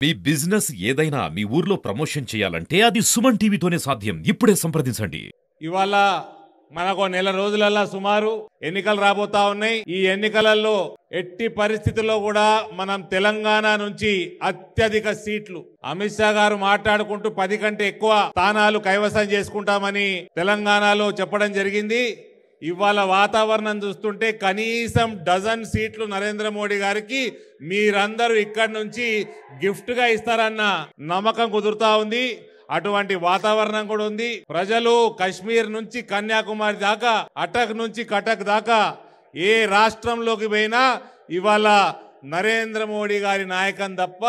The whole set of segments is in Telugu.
మీ బిజినెస్ ఏదైనా మీ ఊర్లో ప్రమోషన్ చేయాలంటే అది సుమన్ టీవీతోనే సాధ్యం. ఇప్పుడే సంప్రదించండి. ఇవాళ మనకు నెల రోజులలో సుమారు ఎన్నికలు రాబోతా ఉన్నాయి. ఈ ఎన్నికలలో ఎట్టి పరిస్థితుల్లో కూడా మనం తెలంగాణ నుంచి అత్యధిక సీట్లు అమిత్ షా గారు మాట్లాడుకుంటూ 10 కంటే ఎక్కువ స్థానాలు కైవసం చేసుకుంటామని తెలంగాణలో చెప్పడం జరిగింది. ఇవాళ వాతావరణం చూస్తుంటే కనీసం డజన్ సీట్లు నరేంద్ర మోడీ గారికి మీరందరూ ఇక్కడి నుంచి గిఫ్ట్ గా ఇస్తారన్న నమ్మకం కుదురుతా ఉంది. అటువంటి వాతావరణం కూడా ఉంది. ప్రజలు కశ్మీర్ నుంచి కన్యాకుమారి దాకా, అటక్ నుంచి కటక్ దాకా ఏ రాష్ట్రంలోకి పోయినా ఇవాళ నరేంద్ర మోడీ గారి నాయకం తప్ప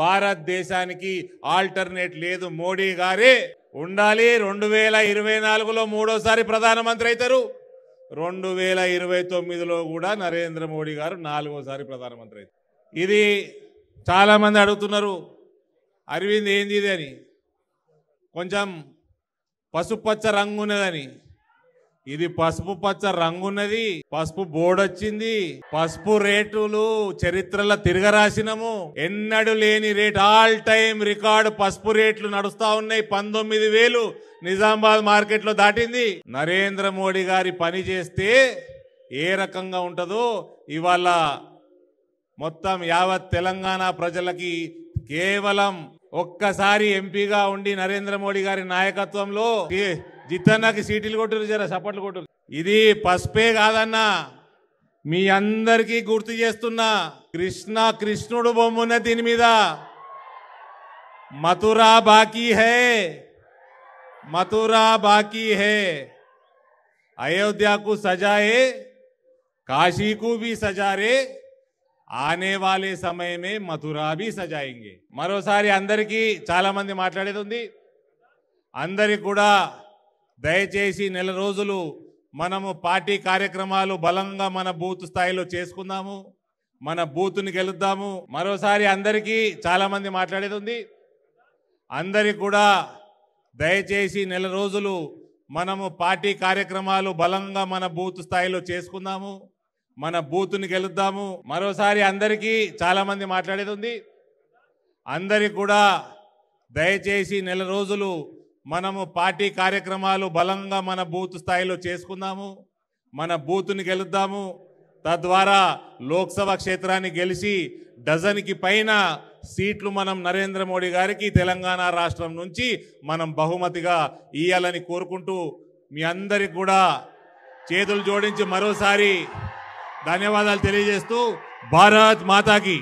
భారతదేశానికి ఆల్టర్నేట్ లేదు. మోడీ గారే ఉండాలి. 2024లో మూడోసారి ప్రధానమంత్రి అవుతారు. 2029లో కూడా నరేంద్ర మోడీ గారు 4వసారి ప్రధానమంత్రి అవుతారు. ఇది చాలా మంది అడుగుతున్నారు, అరవింద్ ఏంది ఇది అని. కొంచెం పసుపచ్చ రంగు ఉన్నదని. ఇది పసుపు పచ్చ రంగున్నది. పసుపు బోర్డు వచ్చింది. పసుపు రేటులు చరిత్రలో తిరగరాసినము. ఎన్నడూ లేని రేట్, ఆల్ టైం రికార్డు పసుపు రేట్లు నడుస్తా ఉన్నాయి. 19,000 నిజామాబాద్ మార్కెట్ లో దాటింది. నరేంద్ర మోడీ గారి పని చేస్తే ఏ రకంగా ఉంటుందో ఇవాళ మొత్తం యావత్ తెలంగాణ ప్రజలకి కేవలం ఒక్కసారి ఎంపీగా ఉండి నరేంద్ర మోడీ గారి నాయకత్వంలో జితన్నకి సీట్లు కొట్టురు, జర సపోర్ట్లు కొట్టురు. ఇది పసుపే కాదన్నా, మీ అందరికీ గుర్తు చేస్తున్నా, కృష్ణుడు బొమ్మున్న దీని మీద. మథురా బాకీ హై, మథురా బాకీ హై. అయోధ్యకు సజాయే, కాశీకు भी సజా రే, ఆనే వాలే సమయమే మథురా भी సజాయింగే. మరోసారి అందరికీ చాలా మంది మాట్లాడేది ఉంది. అందరికి కూడా దయచేసి నెల రోజులు మనము పార్టీ కార్యక్రమాలు బలంగా మన బూత్ స్థాయిలో చేసుకుందాము, మన బూత్ని గెలుద్దాము. మరోసారి అందరికీ చాలా మంది మాట్లాడేది ఉంది. అందరికి కూడా దయచేసి నెల రోజులు మనము పార్టీ కార్యక్రమాలు బలంగా మన బూత్ స్థాయిలో చేసుకుందాము, మన బూత్ని గెలుద్దాము. మరోసారి అందరికీ చాలా మంది మాట్లాడేది ఉంది. అందరికి కూడా దయచేసి నెల రోజులు మనము పార్టీ కార్యక్రమాలు బలంగా మన బూత్ స్థాయిలో చేసుకుందాము, మన బూత్ని గెలుద్దాము. తద్వారా లోక్సభ క్షేత్రాన్ని గెలిచి డజన్కి పైన సీట్లు మనం నరేంద్ర మోడీ గారికి తెలంగాణ రాష్ట్రం నుంచి మనం బహుమతిగా ఇయ్యాలని కోరుకుంటూ మీ అందరికి కూడా చేతులు జోడించి మరోసారి ధన్యవాదాలు తెలియజేస్తూ భారత్ మాతాకి.